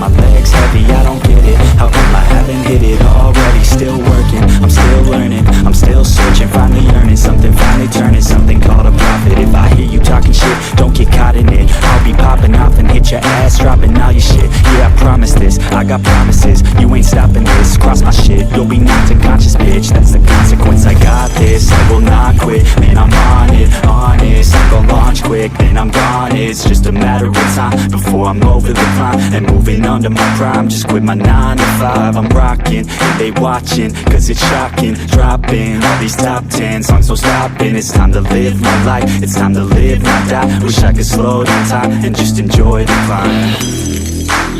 my legs heavy, I don't get it. How come I haven't hit it already? Still working, I'm still learning, I'm still searching, finally earning something, finally turning something called a profit. If I hear you talking shit, don't get caught in it. I'll be popping off and hit your ass, dropping all your shit. Yeah, I promise this, I got promises, you ain't stopping this. Cross my shit, you'll be knocked unconscious, bitch. That's the consequence, I got this, I will not quit. Man, I'm on it, honest, I'm gon' launch quick, then I'm gone. It's just a matter of time before I'm over the climb and moving under my prime. Just quit my 9 to 5, I'm rocking, and they watching, cause it's shocking. Dropping all these top 10 songs, so stopping. It's time to live my life, it's time to live, not die. Wish I could slow down time and just enjoy the climb.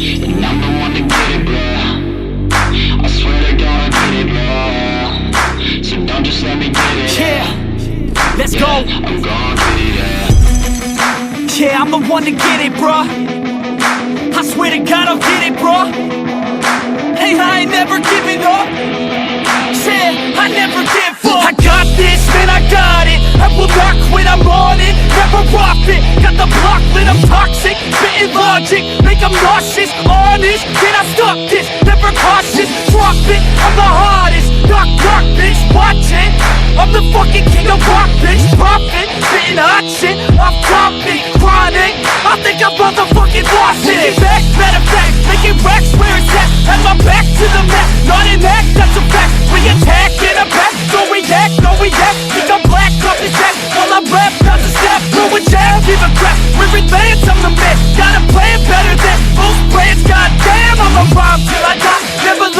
And I'm the one to get it, bro. I swear to God I get it, bro. So don't just let me get it. Yeah, let's go. I'm gon' get it, yeah, I'm the one to get it, bro. I swear to God I'll get it, bro. Hey, I ain't never giving up. Yeah, I never give up. I got this, man, I got it. I will not quit, I'm on it. Never off it. Got the block lit, I'm toxic. Spitting logic, make them nauseous. Honest,